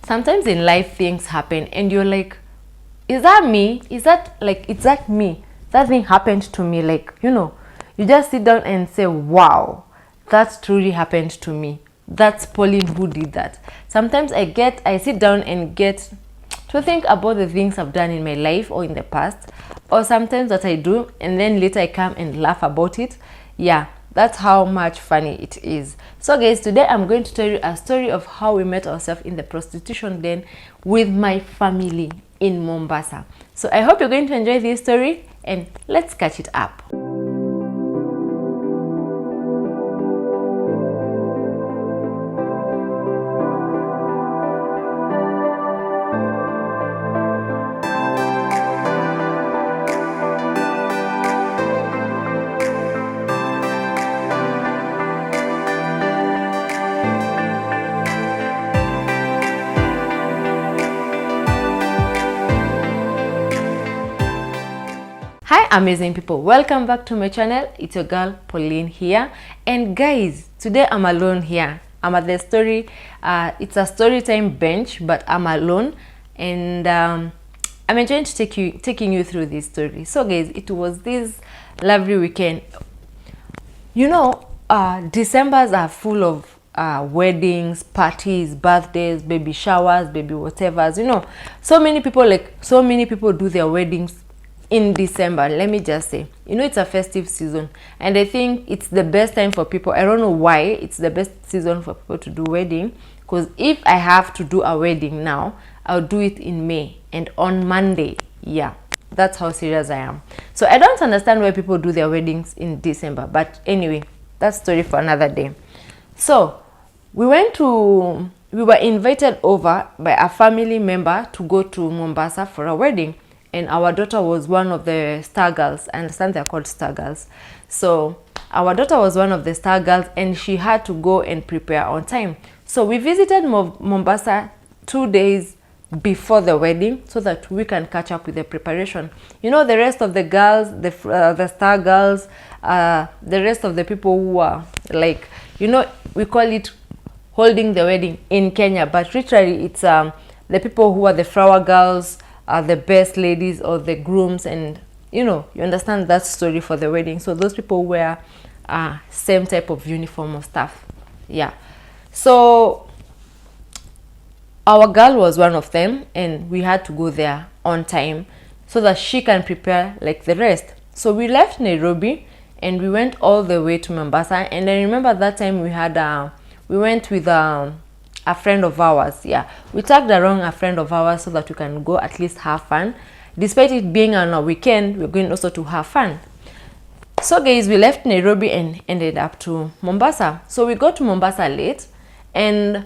sometimes in life things happen and you're like, is that me? Is that me? That thing happened to me. Like, you just sit down and say, wow, that truly happened to me. That's Pauline who did that. Sometimes I sit down and get to think about the things I've done in my life or in the past, or sometimes that I do, and then later I come and laugh about it. Yeah, that's how much funny it is. So guys, today I'm going to tell you a story of how we met ourselves in the prostitution den with my family in Mombasa. So I hope you're going to enjoy this story, and let's catch it up. Hi amazing people, welcome back to my channel. It's your girl Pauline here, and guys, today I'm alone here. I'm at the story, it's a story time bench, but I'm alone, and I'm enjoying to taking you through this story. So guys, it was this lovely weekend. Decembers are full of weddings, parties, birthdays, baby showers, baby whatevers. So many people do their weddings in December. Let me just say, it's a festive season, and I think it's the best time for people. I don't know why it's the best season for people to do wedding, because if I have to do a wedding now, I'll do it in May and on Monday. Yeah, that's how serious I am. So I don't understand why people do their weddings in December, but anyway, that's story for another day. So we were invited over by a family member to go to Mombasa for a wedding. And our daughter was one of the star girls. I understand they're called star girls. So our daughter was one of the star girls, and she had to go and prepare on time. So we visited Mombasa 2 days before the wedding so that we can catch up with the preparation. The rest of the girls, the star girls, the rest of the people who are like, we call it holding the wedding in Kenya, but literally it's the people who are the flower girls, the best ladies or the grooms, and you understand that story for the wedding. So those people wear same type of uniform or stuff. Yeah, so our girl was one of them, and we had to go there on time so that she can prepare like the rest. So we left Nairobi and we went all the way to Mombasa. And I remember that time we went with a friend of ours. Yeah, we tagged along a friend of ours so that we can go at least have fun. Despite it being on a weekend, we're going also to have fun. So guys, we left Nairobi and ended up to Mombasa. So we got to Mombasa late, and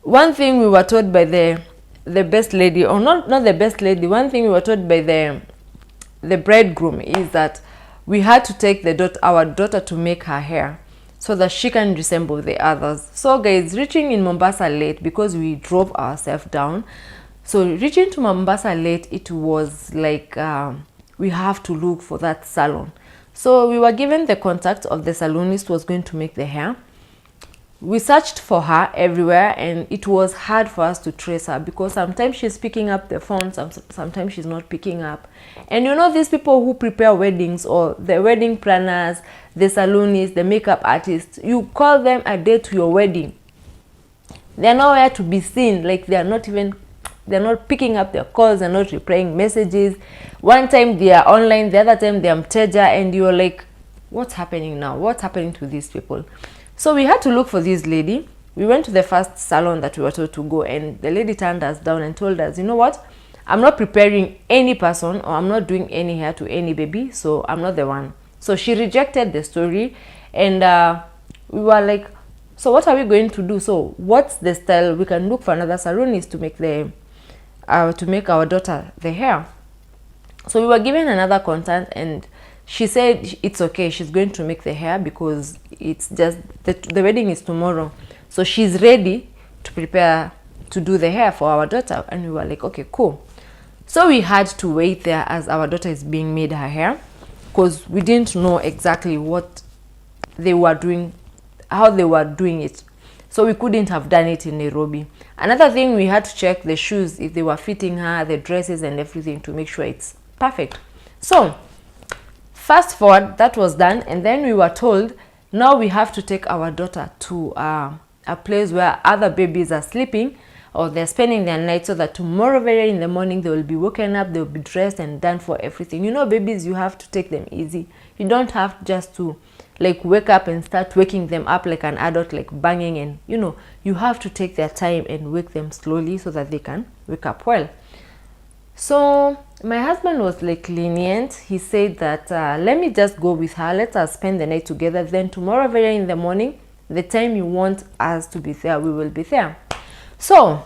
one thing we were told by the best lady, or not the best lady, one thing we were told by the bridegroom is that we had to take our daughter to make her hair so that she can resemble the others. So guys, reaching in Mombasa late, because we drove ourselves down, so reaching to Mombasa late, it was like we have to look for that salon. So we were given the contact of the salonist who was going to make the hair. We searched for her everywhere, and it was hard for us to trace her because sometimes she's picking up the phone, sometimes she's not picking up. And these people who prepare weddings, or the wedding planners, the salonists, the makeup artists, you call them a day to your wedding, they're nowhere to be seen. Like they're not picking up their calls, they're not replying messages. One time they are online, the other time they're mteja, and you're like, what's happening now? What's happening to these people? So we had to look for this lady. We went to the first salon that we were told to go, and the lady turned us down and told us, you know what, I'm not preparing any person, or I'm not doing any hair to any baby, so I'm not the one. So she rejected the story, and we were like, so what are we going to do? So what's the style? We can look for another salonist to make our daughter the hair. So we were given another contact, and she said it's okay, she's going to make the hair because it's just the wedding is tomorrow, so she's ready to prepare to do the hair for our daughter. And we were like, okay, cool. So we had to wait there as our daughter is being made her hair, because we didn't know exactly what they were doing, how they were doing it. So we couldn't have done it in Nairobi. Another thing, we had to check the shoes, if they were fitting her, the dresses and everything, to make sure it's perfect. So fast forward, that was done, and then we were told now we have to take our daughter to a place where other babies are sleeping, or they're spending their night, so that tomorrow very early in the morning they will be woken up, they'll be dressed and done for everything. You know, babies, you have to take them easy. You don't have just to like wake up and start waking them up like an adult, like banging, and you know, you have to take their time and wake them slowly so that they can wake up well. So my husband was like lenient. He said that let me just go with her, let us spend the night together, then tomorrow very early in the morning, the time you want us to be there, we will be there. So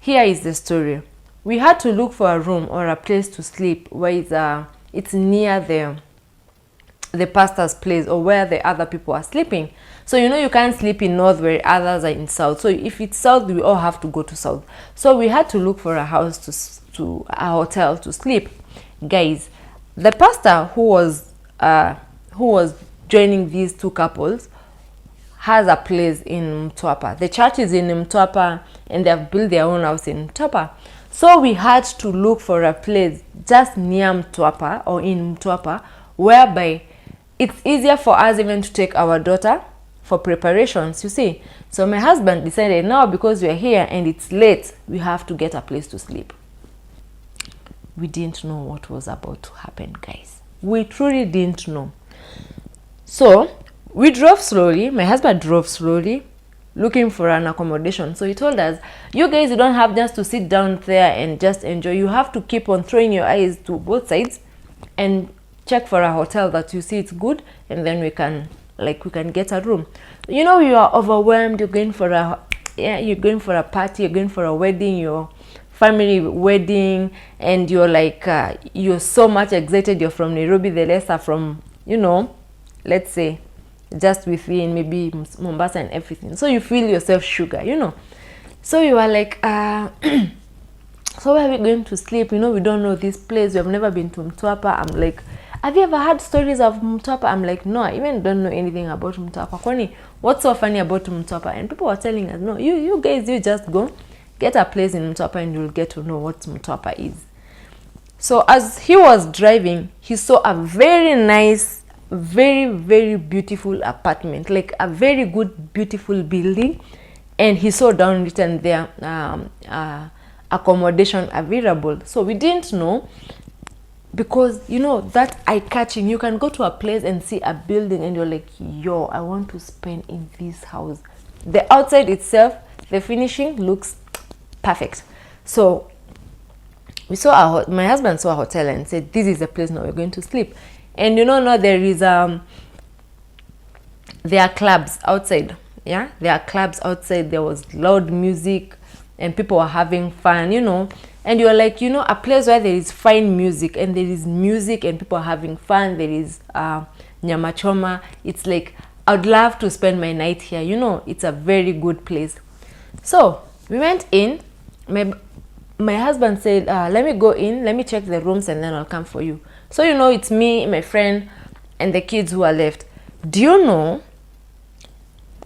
here is the story. We had to look for a room or a place to sleep where it's near the pastor's place, or where the other people are sleeping. So you know, you can't sleep in north where others are in south. So if it's south, we all have to go to south. So we had to look for a house to a hotel to sleep. Guys, the pastor who was joining these two couples has a place in Mtwapa. The church is in Mtwapa, and they have built their own house in Mtwapa. So we had to look for a place just near Mtwapa, or in Mtwapa, whereby it's easier for us even to take our daughter for preparations, you see. So my husband decided, now because we're here and it's late, we have to get a place to sleep. We didn't know what was about to happen, guys. We truly didn't know. So we drove slowly. My husband drove slowly, looking for an accommodation. So he told us, you guys, you don't have just to sit down there and just enjoy. You have to keep on throwing your eyes to both sides and check for a hotel that you see it's good, and then we can get a room. You know, you are overwhelmed. You're going for a party, you're going for a wedding, your family wedding, and you're like you're so much excited. You're from Nairobi, the rest are from, you know, let's say just within maybe Mombasa and everything. So you feel yourself sugar, you know. So you are like so where are we going to sleep? You know, we don't know this place. We have never been to Mtwapa. I'm like, have you ever heard stories of Mtwapa? I'm like, no, I even don't know anything about Mtwapa. Kwani, what's so funny about Mtwapa? And people were telling us, no, you guys, you just go get a place in Mtwapa and you'll get to know what Mtwapa is. So as he was driving, he saw a very nice, very, very beautiful apartment, like a very good, beautiful building. And he saw down written there, accommodation available. So we didn't know, because you know that eye-catching, you can go to a place and see a building and you're like, yo, I want to spend in this house. The outside itself, the finishing looks perfect. So we saw my husband saw a hotel and said, this is the place now we're going to sleep. And you know, now there are clubs outside. Yeah, there are clubs outside. There was loud music and people were having fun, you know. And you're like, you know, a place where there is fine music and there is music and people are having fun. There is nyama choma. It's like, I'd love to spend my night here. You know, it's a very good place. So we went in. My husband said, let me go in. Let me check the rooms and then I'll come for you. So, you know, it's me, my friend, and the kids who are left. Do you know,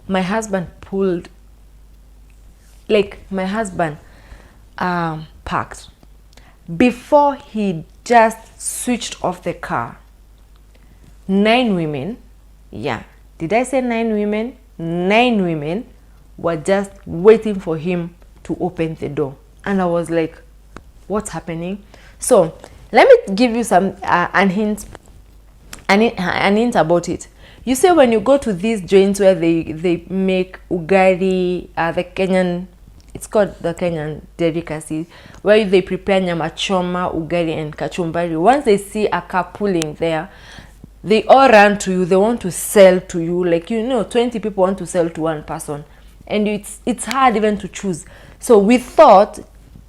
my husband pulled, like my husband parked. Before he just switched off the car, 9 women, yeah, did I say 9 women? 9 women were just waiting for him to open the door. And I was like, what's happening? So let me give you some an hint about it. You say when you go to these joints where they make ugali, the Kenyan, it's called the Kenyan delicacy, where they prepare nyama choma, ugali and kachumbari. Once they see a car pulling there, they all run to you. They want to sell to you. Like, you know, 20 people want to sell to one person. And it's hard even to choose. So we thought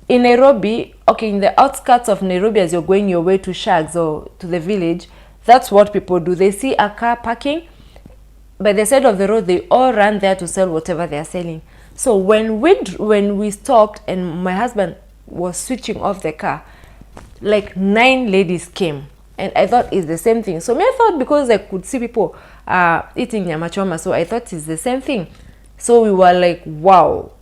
in Nairobi, okay, in the outskirts of Nairobi, as you're going your way to Shags or to the village, that's what people do. They see a car parking by the side of the road, they all run there to sell whatever they are selling. So when we stopped and my husband was switching off the car, like 9 ladies came. And I thought it's the same thing. So I thought because I could see people eating nyama choma, so I thought it's the same thing. So we were like, wow,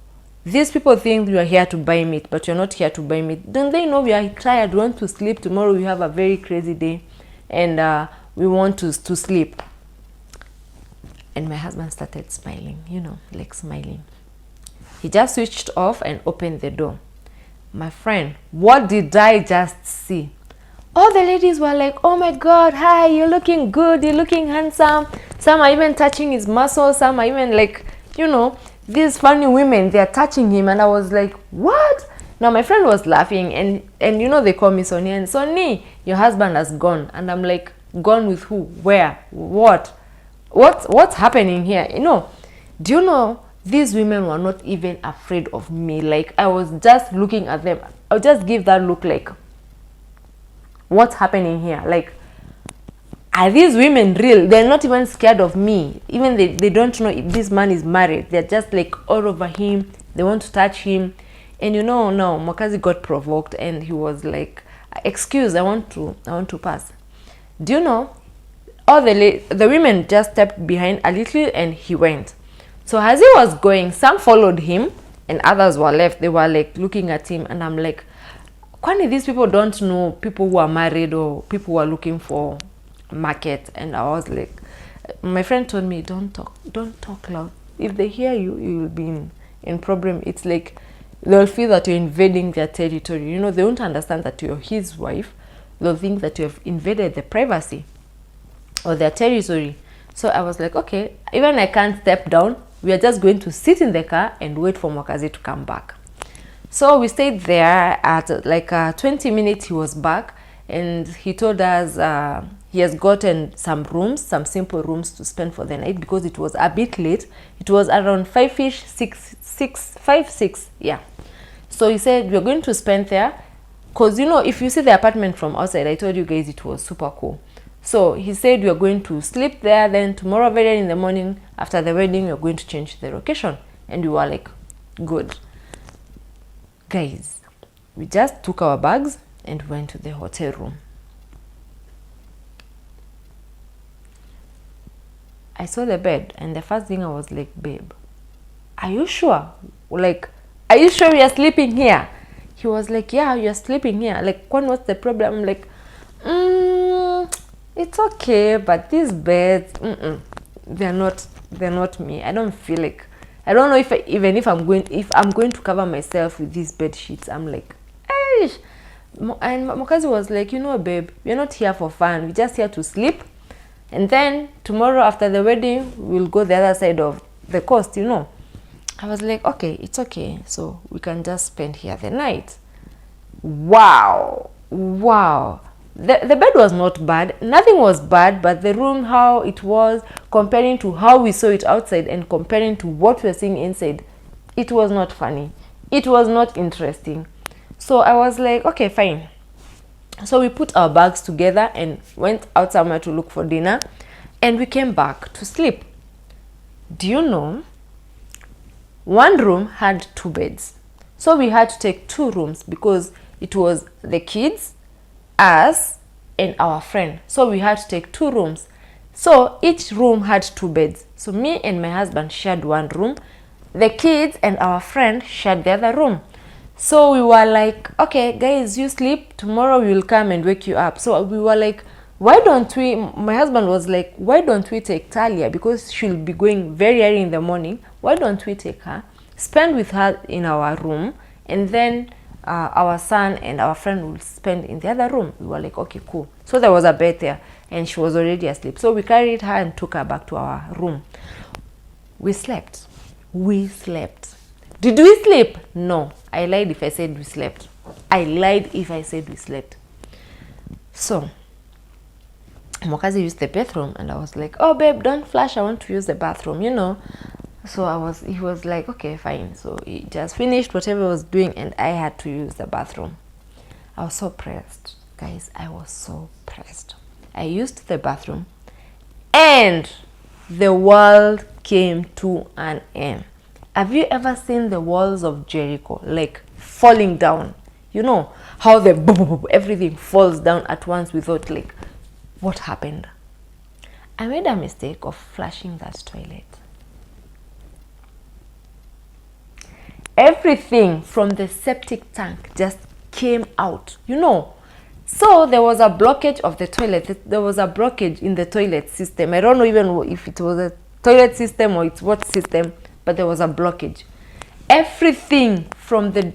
these people think we are here to buy meat, but you're not here to buy meat. Don't they know we are tired, we want to sleep? Tomorrow we have a very crazy day, and we want to sleep. And my husband started smiling, you know, like smiling. He just switched off and opened the door. My friend, what did I just see? All the ladies were like, oh my God, hi, you're looking good, you're looking handsome. Some are even touching his muscles, some are even like, you know, these funny women, they're touching him. And I was like, what? Now my friend was laughing, and you know, they call me Sonia, and Sonny, your husband has gone. And I'm like, gone with who? Where? What's happening here? You know, do you know, these women were not even afraid of me. Like, I was just looking at them. I'll just give that look like, what's happening here? Like, are these women real? They're not even scared of me. Even they don't know if this man is married. They're just like all over him. They want to touch him. And you know, no, Mokazi got provoked, and he was like, excuse, I want to pass. Do you know, all the women just stepped behind a little, and he went. So as he was going, some followed him and others were left. They were like looking at him, and I'm like, kwani these people don't know people who are married or people who are looking for market? And I was like, my friend told me, don't talk loud. If they hear you, you will be in problem. It's like they'll feel that you're invading their territory. You know, they won't understand that you're his wife. They'll think that you have invaded the privacy or their territory. So I was like, okay, even I can't step down. We are just going to sit in the car and wait for Mokazi to come back. So we stayed there. At like 20 minutes he was back, and he told us he has gotten some rooms, some simple rooms to spend for the night, because it was a bit late. It was around 5-ish, 6, yeah. So he said, we're going to spend there, because you know, if you see the apartment from outside, I told you guys it was super cool. So he said, we're going to sleep there, then tomorrow very early in the morning after the wedding, we're going to change the location. And we were like, good. Guys, we just took our bags and went to the hotel room. I saw the bed, and the first thing I was like, babe, are you sure? Like, are you sure we are sleeping here? He was like, yeah, you're sleeping here. Like, what's the problem? I'm like, it's okay, but these beds, they're not me. I don't feel like, I don't know if I'm going to cover myself with these bed sheets. I'm like, eish. And Mokazi was like, you know, babe, we're not here for fun. We're just here to sleep, and then tomorrow after the wedding, we'll go the other side of the coast, you know. I was like, okay, it's okay, so we can just spend here the night. Wow. The bed was not bad. Nothing was bad, but the room, how it was, comparing to how we saw it outside and comparing to what we're seeing inside, it was not funny. It was not interesting. So I was like, okay, fine. So we put our bags together and went out somewhere to look for dinner, and we came back to sleep. Do you know, one room had 2 beds. So we had to take 2 rooms because it was the kids, us, and our friend. So we had to take 2 rooms. So each room had 2 beds. So me and my husband shared one room. The kids and our friend shared the other room. So we were like, okay, guys, you sleep. Tomorrow we will come and wake you up. So we were like, why don't we, my husband was like, why don't we take Talia? Because she'll be going very early in the morning. Why don't we take her, spend with her in our room, and then our son and our friend will spend in the other room. We were like, okay, cool. So there was a bed there, and she was already asleep. So we carried her and took her back to our room. We slept. Did we sleep? No. I lied if I said we slept. So Mokazi used the bathroom, and I was like, oh babe, don't flash, I want to use the bathroom, you know. So he was like, okay, fine. So he just finished whatever he was doing, and I had to use the bathroom. I was so pressed, guys. I was so pressed. I used the bathroom, and the world came to an end. Have you ever seen the walls of Jericho like falling down? You know how everything falls down at once without like, what happened? I made a mistake of flushing that toilet. everything from the septic tank just came out, you know. So there was a blockage of the toilet. There was a blockage in the toilet system. I don't know even if it was a toilet system or it's what system, but there was a blockage. Everything from the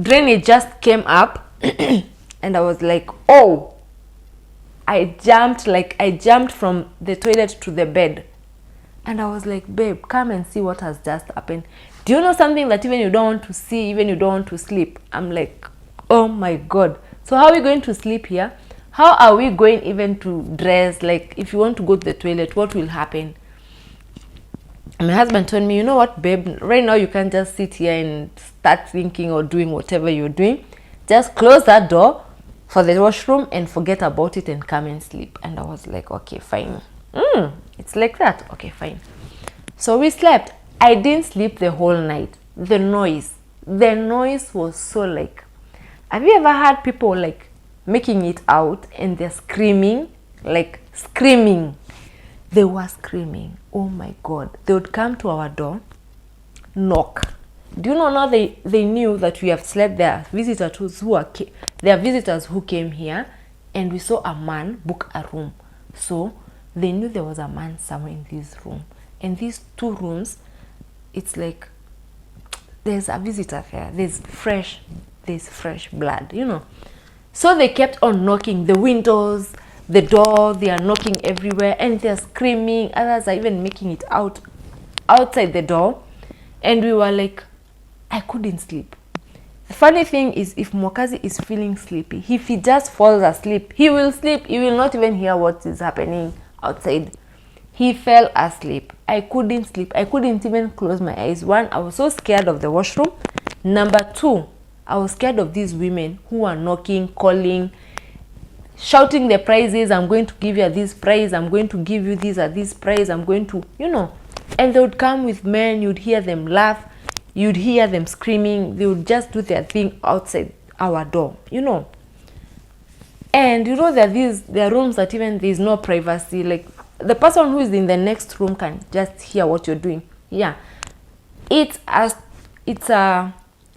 drainage just came up and I was like, oh, I jumped from the toilet to the bed. And I was like, babe, come and see what has just happened. Do you know something that even you don't want to see, even you don't want to sleep? I'm like, oh my God. So how are we going to sleep here? How are we going even to dress? Like, if you want to go to the toilet, what will happen? And my husband told me, you know what, babe, right now you can't just sit here and start thinking or doing whatever you're doing. Just close that door for the washroom and forget about it and come and sleep. And I was like, okay, fine. It's like that. Okay, fine. So we slept. I didn't sleep the whole night. The noise was so like, have you ever heard people like making it out and they're screaming, like screaming? They were screaming. Oh my God. They would come to our door, knock. Do you know now they knew that we have slept there? Visitors who came here, and we saw a man book a room. So they knew there was a man somewhere in this room. And these two rooms, it's like there's a visitor there. There's fresh blood, you know. So they kept on knocking the windows, the door. They are knocking everywhere and they're screaming. Others are even making it out outside the door. And we were like, I couldn't sleep. The funny thing is, if Mwakazi is feeling sleepy, if he just falls asleep, he will sleep. He will not even hear what is happening outside. He fell asleep. I couldn't sleep. I couldn't even close my eyes. One, I was so scared of the washroom. Number two, I was scared of these women who are knocking, calling, shouting the prices. I'm going to give you this price. I'm going to give you this at this price. I'm going to, you know. And they would come with men. You'd hear them laugh. You'd hear them screaming. They would just do their thing outside our door, you know. And you know that there are rooms that even there's no privacy. Like, the person who is in the next room can just hear what you're doing. Yeah. It's a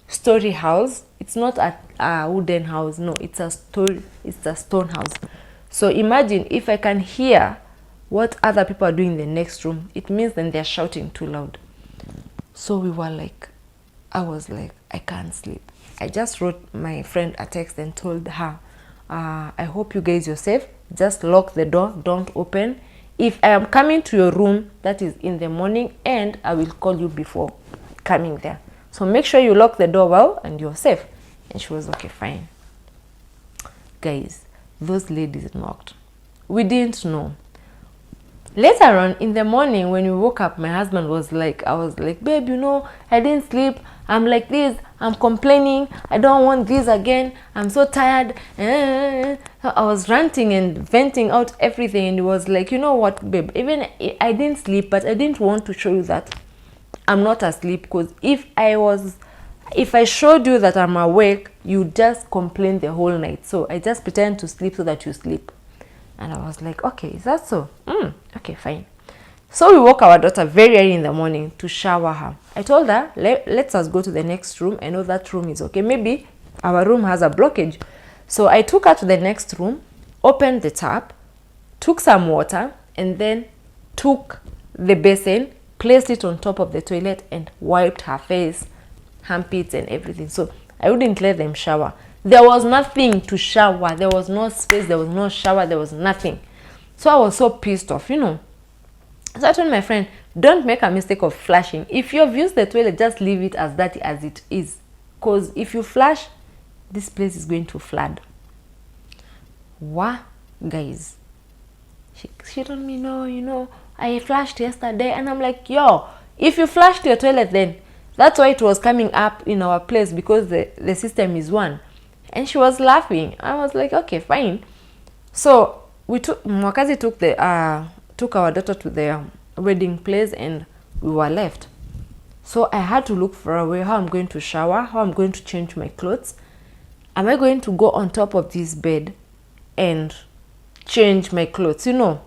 story house. It's not a wooden house. No, it's a stone house. So imagine if I can hear what other people are doing in the next room, it means then they're shouting too loud. So we were like, I was like, I can't sleep. I just wrote my friend a text and told her, I hope you guys are safe. Just lock the door. Don't open. If I am coming to your room, that is in the morning, and I will call you before coming there. So make sure you lock the door well and you're safe. And she was okay, fine. Guys, those ladies knocked. We didn't know. Later on in the morning when we woke up, my husband was like, I was like, babe, you know, I didn't sleep. I'm like this. I'm complaining. I don't want this again. I'm so tired. I was ranting and venting out everything. And he was like, you know what, babe, even I didn't sleep, but I didn't want to show you that I'm not asleep. Because if I showed you that I'm awake, you just complain the whole night. So I just pretend to sleep so that you sleep. And I was like, okay, is that so? Okay, fine. So we woke our daughter very early in the morning to shower her. I told her, let's us go to the next room. I know that room is okay. Maybe our room has a blockage. So I took her to the next room, opened the tap, took some water, and then took the basin, placed it on top of the toilet, and wiped her face, armpits, and everything. So I wouldn't let them shower. There was nothing to shower. There was no space. There was no shower. There was nothing. So I was so pissed off, you know. So I told my friend, don't make a mistake of flushing. If you've used the toilet, just leave it as dirty as it is. Because if you flush, this place is going to flood. What? Guys. She told me, no, you know, I flushed yesterday. And I'm like, yo, if you flushed your toilet then, that's why it was coming up in our place, because the system is one. And she was laughing. I was like, okay, fine. So Mwakazi took our daughter to the wedding place, and we were left. So I had to look for a way how I'm going to shower, how I'm going to change my clothes. Am I going to go on top of this bed and change my clothes? You know,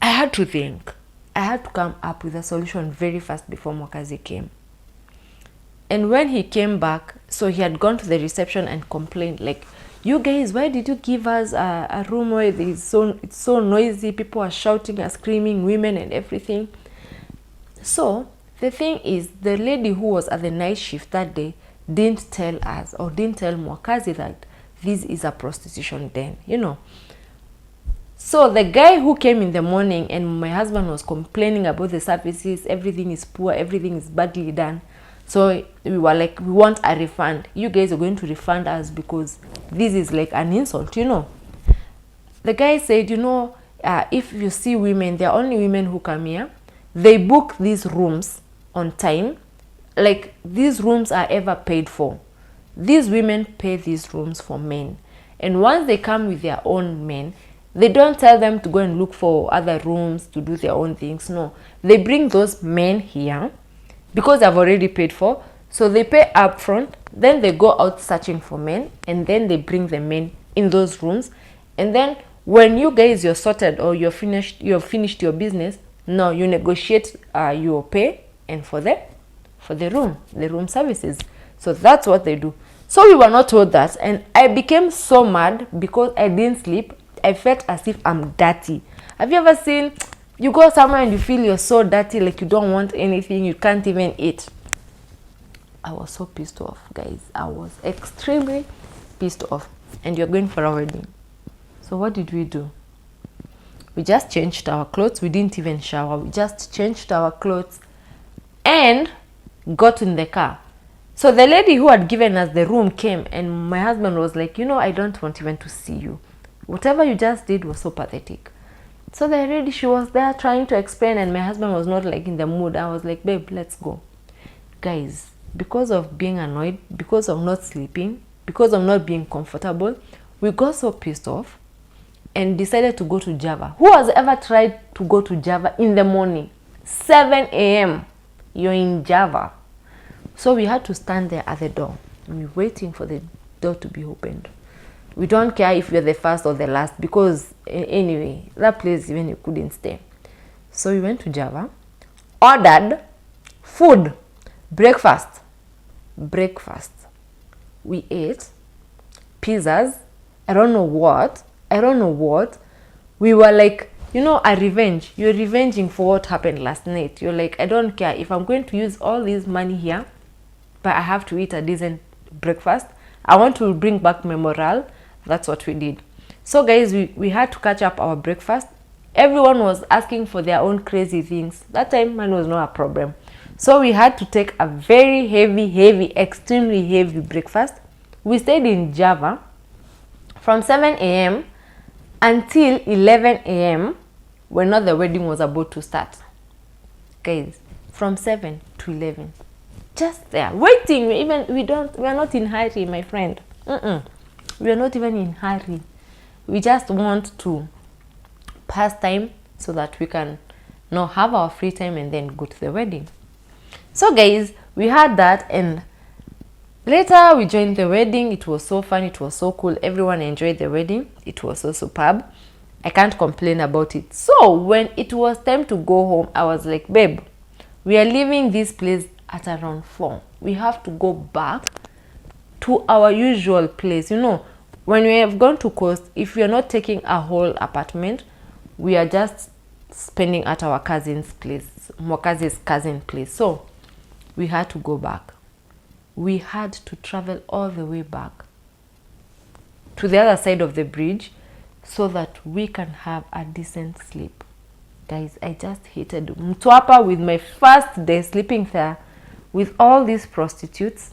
I had to think. I had to come up with a solution very fast before Mwakazi came. And when he came back, so he had gone to the reception and complained, like, you guys, why did you give us a room where it's so noisy, people are shouting and screaming, women and everything. So the thing is, the lady who was at the night shift that day didn't tell us, or didn't tell Mwakazi, that this is a prostitution den, you know. So the guy who came in the morning, and my husband was complaining about the services, everything is poor, everything is badly done. So we were like, we want a refund. You guys are going to refund us because this is like an insult, you know. The guy said, you know, if you see women, there are only women who come here. They book these rooms on time. Like, these rooms are ever paid for. These women pay these rooms for men. And once they come with their own men, they don't tell them to go and look for other rooms to do their own things. No, they bring those men here because they've already paid for. So they pay up front, then they go out searching for men, and then they bring the men in those rooms. And then when you guys, you're sorted, or you've finished your business, now you negotiate your pay and for the room services. So that's what they do. So we were not told that, and I became so mad because I didn't sleep. I felt as if I'm dirty. Have you ever seen, you go somewhere and you feel you're so dirty, like you don't want anything, you can't even eat? I was so pissed off, guys. I was extremely pissed off. And you're going for a wedding. So what did we do? We just changed our clothes. We didn't even shower. We just changed our clothes and got in the car. So the lady who had given us the room came, and my husband was like, you know, I don't want even to see you. Whatever you just did was so pathetic. So the lady, she was there trying to explain, and my husband was not like in the mood. I was like, babe, let's go. Guys, because of being annoyed, because of not sleeping, because of not being comfortable, we got so pissed off and decided to go to Java. Who has ever tried to go to Java in the morning? 7 a.m. You're in Java. So we had to stand there at the door. We were waiting for the door to be opened. We don't care if you're the first or the last, because anyway, that place even you couldn't stay. So we went to Java, ordered food, breakfast. We ate pizzas, I don't know what. We were like, you know, a revenge. You're revenging for what happened last night. You're like, I don't care if I'm going to use all this money here, but I have to eat a decent breakfast. I want to bring back my morale. That's what we did. So guys, we had to catch up our breakfast. Everyone was asking for their own crazy things. That time, money was not a problem. So we had to take a very heavy, extremely heavy breakfast. We stayed in Java from 7 a.m. until 11 a.m. when the wedding was about to start. Guys, from 7 to 11. Just there, waiting. We are not in hurry, my friend. We are not even in hurry. We just want to pass time so that we can now have our free time and then go to the wedding. So guys, we had that, and later we joined the wedding. It was so fun. It was so cool. Everyone enjoyed the wedding. It was so superb. I can't complain about it. So when it was time to go home, I was like, babe, we are leaving this place at around 4. We have to go back to our usual place. You know, when we have gone to Coast, if we are not taking a whole apartment, we are just spending at our cousin's place, Mokazi's cousin place. So we had to go back. We had to travel all the way back to the other side of the bridge so that we can have a decent sleep. Guys, I just hated mtwapa with my first day sleeping there with all these prostitutes.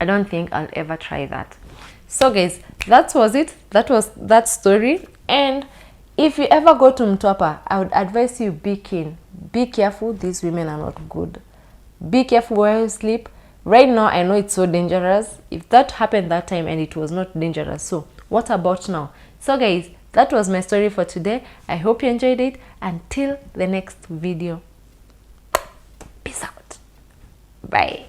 I don't think I'll ever try that. So guys, that was it. That was that story. And if you ever go to Mtwapa, I would advise you, be keen. Be careful. These women are not good. Be careful where you sleep. Right now, I know it's so dangerous. If that happened that time and it was not dangerous, so what about now? So guys, that was my story for today. I hope you enjoyed it. Until the next video. Peace out. Bye.